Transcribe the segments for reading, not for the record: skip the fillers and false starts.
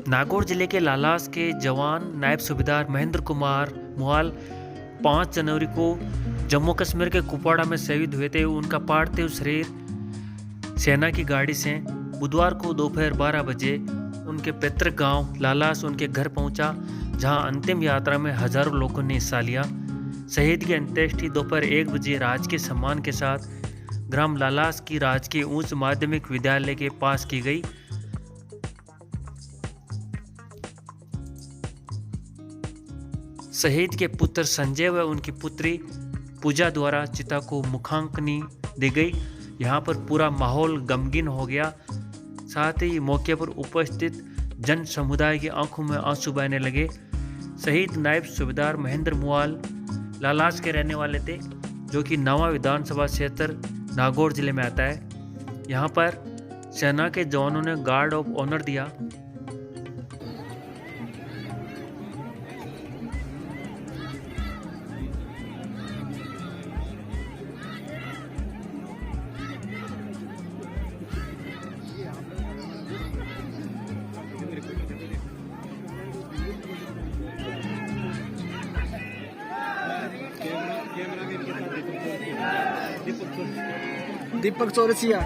नागौर जिले के लालास के जवान नायब सूबेदार महेंद्र कुमार मुहाल 5 जनवरी को जम्मू कश्मीर के कुपवाड़ा में शहीद हुए थे। उनका पार्थिव शरीर सेना की गाड़ी से बुधवार को दोपहर 12 बजे उनके पैतृक गांव लालास उनके घर पहुंचा, जहां अंतिम यात्रा में हजारों लोगों ने हिस्सा लिया। शहीद की अंत्येष्टि दोपहर 1 बजे राजकीय सम्मान के साथ ग्राम लालास की राजकीय उच्च माध्यमिक विद्यालय के पास की गई। शहीद के पुत्र संजय व उनकी पुत्री पूजा द्वारा चिता को मुखाग्नि दी गई। यहाँ पर पूरा माहौल गमगीन हो गया। साथ ही मौके पर उपस्थित जन समुदाय की आंखों में आंसू बहने लगे। शहीद नायब सूबेदार महेंद्र मुहाल लालास के रहने वाले थे, जो कि नवा विधानसभा क्षेत्र नागौर जिले में आता है। यहाँ पर सेना के जवानों ने गार्ड ऑफ ऑनर दिया। दीपक चौरसिया।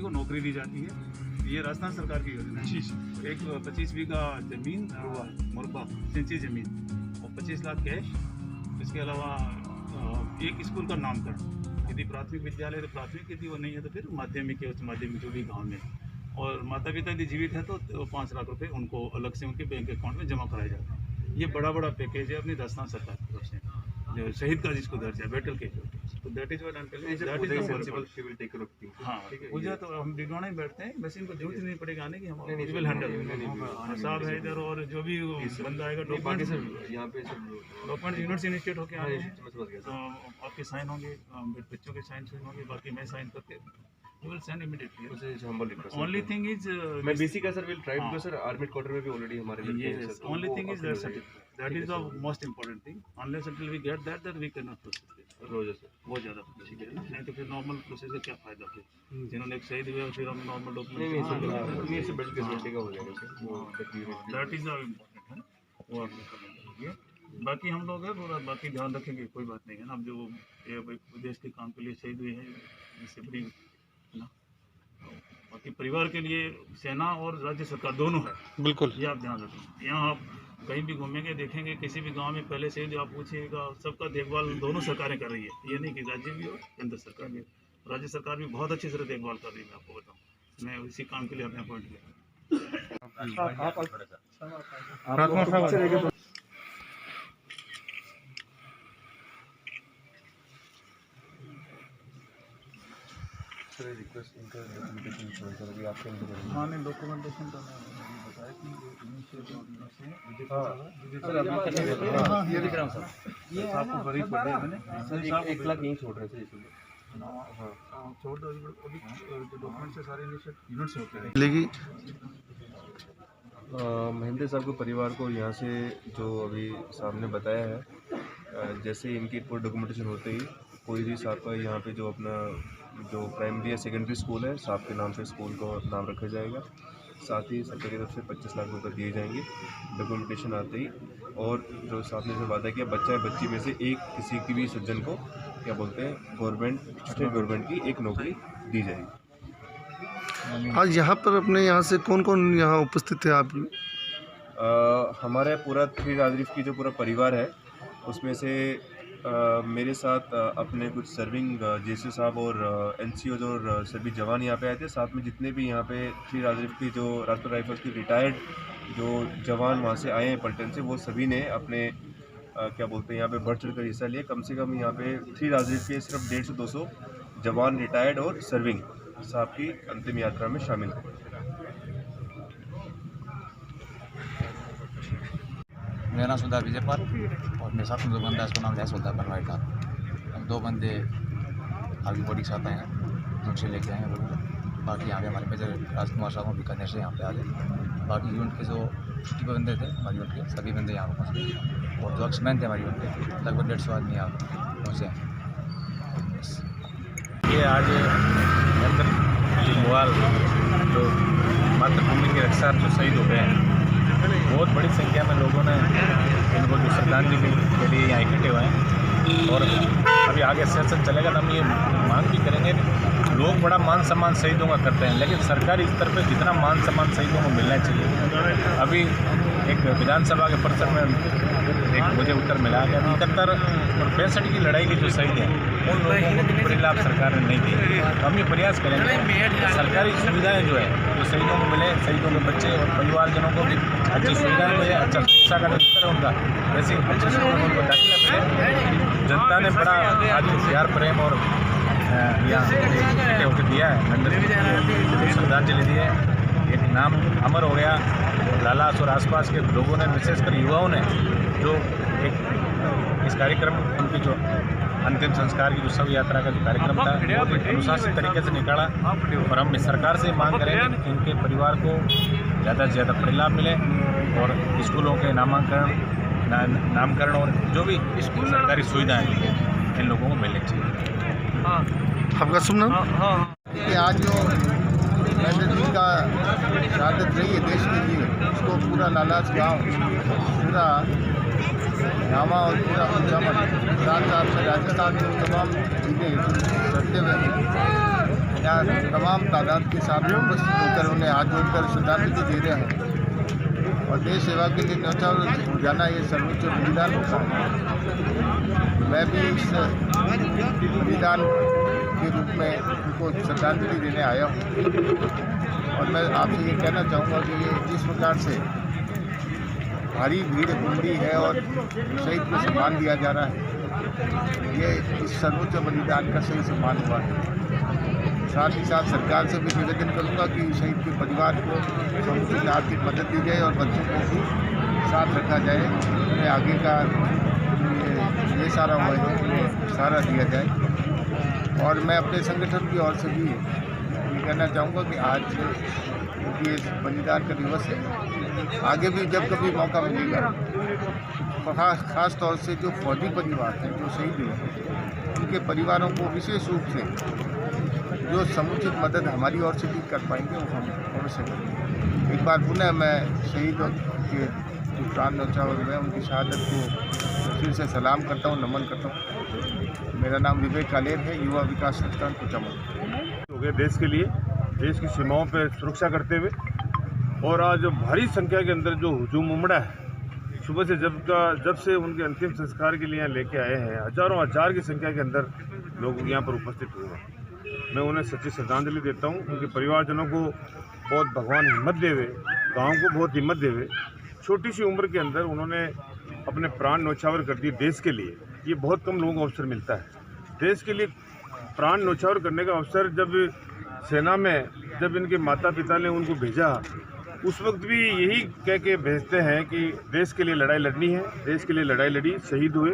नौकरी दी जाती है। ये राजस्थान सरकार की योजना है। एक 25 बीघा जमीन मुरबा सिंची जमीन और 25 लाख कैश। इसके अलावा एक स्कूल का नामकरण, यदि प्राथमिक विद्यालय तो प्राथमिक, यदि वो नहीं है तो फिर माध्यमिक या उच्च माध्यमिक जो भी गाँव में। और माता पिता यदि जीवित है तो 5 लाख रुपए उनको अलग से उनके बैंक अकाउंट में जमा कराया जाता है। ये बड़ा पैकेज है अपनी राजस्थान सरकार की तरफ से, जो शहीद का जिसको दर्जा है बैटल के, तो that is what I am telling. That is responsible, she will take care of things. हां, पूजा तो हम दिलवाना ही बैठते हैं, वैसे इनको जरूरत नहीं पड़ेगा आने की, हम विल हैंडल। साहब है इधर, और जो भी बंदा आएगा डॉक्यूमेंट यहां पे सब डॉक्यूमेंट यूनिवर्सिटी इनिशिएट होके आए हैं, तो आपके साइन होंगे, बच्चों के साइन होंगे, बाकी मैं साइन करके you will send immediately. उसे humble request. Only thing is मैं BC का sir will try because sir army quarter में भी already हमारे लड़के हैं sir. Only thing is that certificate. That is the most important thing. Unless until we get that, then we cannot proceed. रोज sir बहुत ज़्यादा ठीक है, नहीं तो फिर नॉर्मल प्रोसेस का क्या फायदा फिर, जिन्होंने एक शहीद हुआ फिर हम नॉर्मल डॉक्यूमेंट नहीं से बेल्ट के का हो जाएगा सर, वो दैट इज द इम्पोर्टेंट है, वो आपको करना चाहिए। बाकी हम लोग हैं पूरा बाकी ध्यान रखेंगे, कोई बात नहीं है ना। अब जो ये देश के काम के लिए शहीद हुए हैं, इससे बड़ी है ना। बाकी परिवार के लिए सेना और राज्य सरकार दोनों है, बिल्कुल। ये आप ध्यान रखें। यहाँ आप कहीं भी घूमेंगे देखेंगे, किसी भी गांव में पहले से जो आप पूछिएगा, सबका देखभाल दोनों सरकारें कर रही है। ये नहीं कि राज्य भी और केंद्र सरकार भी। राज्य सरकार भी बहुत अच्छी तरह देखभाल कर रही है, मैं आपको बताऊँ। मैं इसी काम के लिए अपने अपॉइंट किया। हाँ नहीं, डॉक्यूमेंटेशन तो मैंने बताया कि ये दिख रहा हूँ सर, ये आपको बड़ी छोड़ दिया मैंने सर, 1 लाख यहीं छोड़ रहे थे इसलिए। हाँ छोड़ दो अभी, जो डॉक्यूमेंट से सारे यूनिट से होते हैं। लेगी महेंद्र साहब के परिवार को यहाँ से जो अभी सामने बताया है, जैसे इनकी पूरी डॉक्यूमेंटेशन होते ही कोई भी साहब का यहाँ पे जो अपना जो प्राइमरी या सेकेंडरी स्कूल है, साहब के नाम से स्कूल को नाम रखा जाएगा। साथ ही सरकार की तरफ से 25 लाख रुपये दिए जाएंगे डॉक्यूमेंटेशन आते ही। और जो साहब ने जो वादा किया, बच्चा या बच्ची में से एक किसी की भी सज्जन को क्या बोलते हैं, गवर्नमेंट स्टेट गवर्नमेंट की एक नौकरी दी जाएगी। आज यहाँ पर अपने यहाँ से कौन कौन यहाँ उपस्थित थे आप? हमारे पूरा 3 राजरीफ की जो पूरा परिवार है, उसमें से मेरे साथ अपने कुछ सर्विंग जेसी साहब और एनसीओज और सभी जवान यहाँ पे आए थे। साथ में जितने भी यहाँ पे 3 राजरीफ की जो राजपूत राइफल्स की रिटायर्ड जो जवान वहाँ से आए हैं पलटन से, वो सभी ने अपने क्या बोलते हैं यहाँ पे बढ़ चढ़ कर हिस्सा लिया। कम से कम यहाँ पे 3 राजरीफ के सिर्फ 150 से 200 जवान रिटायर्ड और सर्विंग साहब की अंतिम यात्रा में शामिल थे। मेरा नाम सुधार विजयपाल और मेरे साथ में 2 बंदा, इसका नाम है सुल्तान बनवाई था। हम 2 बंदे आगे बॉडी के साथ आए हैं, उनसे लेके आए हैं। बाकी यहाँ पे हमारे मेजर राजकुमार साहब बीकानेर से यहाँ पे आ गए। बाकी यूनिट के जो 50 बंदे थे हमारी यूनिट के, सभी बंदे यहाँ पर पहुँचे। और जो एक्समैन थे हमारी यूनिट के, लगभग 150 आदमी यहाँ पहुँचे हैं। ये आज मुआल जो मातृभूमि के रक्षा जो शहीद हो गए हैं, बहुत बड़ी संख्या में लोगों ने इनको जो श्रद्धांजलि के लिए यहाँ इकट्ठे हुए हैं। और अभी आगे सेशन चलेगा तो हम ये मांग भी करेंगे। लोग बड़ा मान सम्मान शहीदों का करते हैं, लेकिन सरकारी स्तर पर जितना मान सम्मान शहीदों को मिलना चाहिए। अभी एक विधानसभा के परिसर में एक मुझे उत्तर मिला कि 71 और 65 की लड़ाई के जो शहीद हैं, उन लोगों को भी पूरी लाभ सरकार ने नहीं दी। तो हम ये प्रयास करेंगे सरकारी सुविधाएं जो है जो शहीदों को मिले, शहीदों के बच्चे और परिवारजनों को भी अच्छी सुविधाएं मिले, अच्छा शिक्षा का स्तर है उनका, वैसे अच्छे स्कूलों में उनको दाखिला मिले। जनता ने बड़ा आज प्यार प्रेम और यहाँ इकट्ठे होकर दिया है, नंदन श्रद्धांजलि दी है। एक नाम अमर हो गया। लालास और आसपास के लोगों ने, विशेषकर युवाओं ने, जो एक इस कार्यक्रम उनकी जो अंतिम संस्कार की जो शव यात्रा का जो कार्यक्रम था, बहुत ही अनुशासित तरीके से निकाला। और हम इस सरकार से मांग करेंगे कि इनके परिवार को ज़्यादा से ज़्यादा परिलाभ मिले और स्कूलों के नामकरण और जो भी सरकारी सुविधाएं इन लोगों को मिलनी चाहिए। आपका शुभ नाम? कि आज जो महेंद्र जी का शहादत रही है देश के लिए, उसको पूरा लालास गांव, पूरा नामा और पूरा पंचामन, साथ से राजस्थान के तमाम जिले करते हुए यहाँ तमाम तादाद के साथ उपस्थित होकर उन्हें हाथ जोड़कर श्रद्धांजलि दे रहे हैं। और देश सेवा के लिए न्यौछावर जाना ये सर्वोच्च बलिदान होता है। मैं भी इस बलिदान के रूप में उनको श्रद्धांजलि देने आया हूँ। और मैं आपसे ये कहना चाहूँगा कि ये जिस प्रकार से भारी भीड़ उमड़ी है और शहीद को सम्मान दिया जा रहा है, ये इस सर्वोच्च बलिदान का सही सम्मान हुआ है। साथ ही साथ सरकार से भी निवेदन करूंगा कि शहीद के परिवार को समुचित आर्थिक मदद दी जाए और बच्चों को भी साथ रखा जाए, उन्हें आगे का ये सारा हुआ है उन्हें सहारा दिया जाए। और मैं अपने संगठन की ओर से भी ये कहना चाहूँगा कि आज ये बलिदान का दिवस है, आगे भी जब कभी मौका मिलेगा, खास तौर से जो फौजी परिवार हैं जो शहीद हुए हैं, उनके परिवारों को विशेष रूप से जो समुचित मदद हमारी ओर से भी कर पाएंगे वो हम अवश्य करेंगे। एक बार पुनः मैं शहीदों के जो प्राण न्यौछावर हुए उनकी शहादत को फिर से सलाम करता हूँ, नमन करता हूँ। मेरा नाम विवेक कालेर है, युवा विकास संस्थान कुचामन। हो गए देश के लिए, देश की सीमाओं पर सुरक्षा करते हुए, और आज भारी संख्या के अंदर जो हुजूम उमड़ा है सुबह से जब से उनके अंतिम संस्कार के लिए यहाँ लेके आए हैं, हजारों हजार की संख्या के अंदर लोग यहाँ पर उपस्थित हुए हैं। मैं उन्हें सच्ची श्रद्धांजलि देता हूँ। उनके परिवारजनों को बहुत भगवान हिम्मत देवे, गाँव को बहुत हिम्मत देवे। छोटी सी उम्र के अंदर उन्होंने अपने प्राण न्यौछावर कर दिए देश के लिए। ये बहुत कम लोगों को अवसर मिलता है। देश के लिए प्राण न्यौछावर करने का अवसर जब सेना में जब इनके माता पिता ने उनको भेजा, उस वक्त भी यही कह के भेजते हैं कि देश के लिए लड़ाई लड़नी है। देश के लिए लड़ाई लड़ी, शहीद हुए।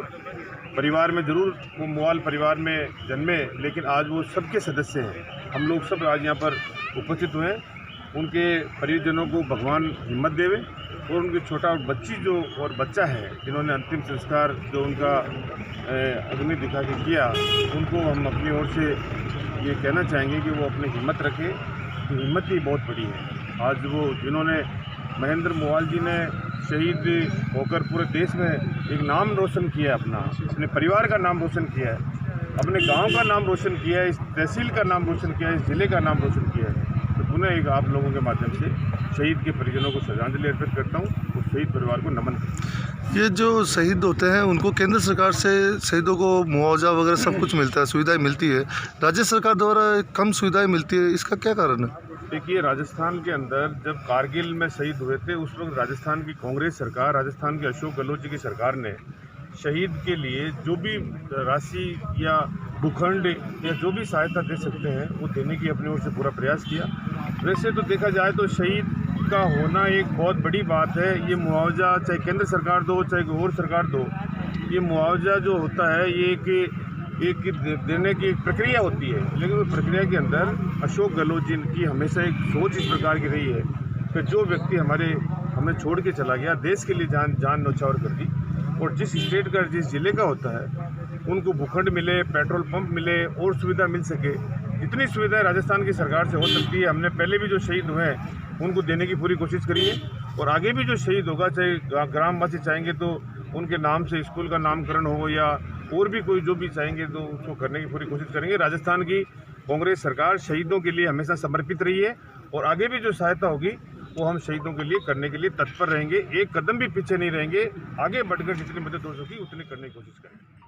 परिवार में ज़रूर वो मुआल परिवार में जन्मे, लेकिन आज वो सबके सदस्य हैं। हम लोग सब आज यहाँ पर उपस्थित हुए हैं। उनके परिजनों को भगवान हिम्मत देवे, और उनके छोटा बच्ची जो और बच्चा है जिन्होंने अंतिम संस्कार जो उनका अग्नि दिखा के किया, उनको हम अपनी ओर से ये कहना चाहेंगे कि वो अपनी हिम्मत रखें। तो हिम्मत ही बहुत बड़ी है। आज वो जिन्होंने महेंद्र मुवाल जी ने शहीद होकर पूरे देश में एक नाम रोशन किया, अपने परिवार का नाम रोशन किया है, अपने गांव का नाम रोशन किया है, इस तहसील का नाम रोशन किया है, इस ज़िले का नाम रोशन किया है। तो पुनः एक आप लोगों के माध्यम से शहीद के परिजनों को श्रद्धांजलि अर्पित करता हूँ और शहीद परिवार को नमन करता हूँ। ये जो शहीद होते हैं उनको केंद्र सरकार से शहीदों को मुआवजा वगैरह सब कुछ मिलता है, सुविधाएं मिलती है। राज्य सरकार द्वारा कम सुविधाएं मिलती है, इसका क्या कारण है? देखिए, राजस्थान के अंदर जब कारगिल में शहीद हुए थे, उस वक्त राजस्थान की कांग्रेस सरकार, राजस्थान के अशोक गहलोत जी की सरकार ने शहीद के लिए जो भी राशि या भूखंड या जो भी सहायता दे सकते हैं वो देने की अपनी ओर से पूरा प्रयास किया। वैसे तो देखा जाए तो शहीद का होना एक बहुत बड़ी बात है। ये मुआवजा चाहे केंद्र सरकार दो चाहे कोई और सरकार दो, ये मुआवजा जो होता है ये एक देने की एक प्रक्रिया होती है। लेकिन वो प्रक्रिया के अंदर अशोक गहलोत जी की हमेशा एक सोच इस प्रकार की रही है कि जो व्यक्ति हमें छोड़ के चला गया, देश के लिए जान न्यौछावर कर दी, और जिस स्टेट का जिस ज़िले का होता है उनको भूखंड मिले, पेट्रोल पंप मिले और सुविधा मिल सके। जितनी सुविधाएं राजस्थान की सरकार से हो सकती है, हमने पहले भी जो शहीद हुए हैं उनको देने की पूरी कोशिश करी है, और आगे भी जो शहीद होगा, चाहे ग्रामवासी चाहेंगे तो उनके नाम से स्कूल का नामकरण हो या और भी कोई जो भी चाहेंगे तो उसको करने की पूरी कोशिश करेंगे। राजस्थान की कांग्रेस सरकार शहीदों के लिए हमेशा समर्पित रही है, और आगे भी जो सहायता होगी वो हम शहीदों के लिए करने के लिए तत्पर रहेंगे। एक कदम भी पीछे नहीं रहेंगे। आगे बढ़कर जितनी मदद हो सकी उतनी करने की कोशिश करेंगे।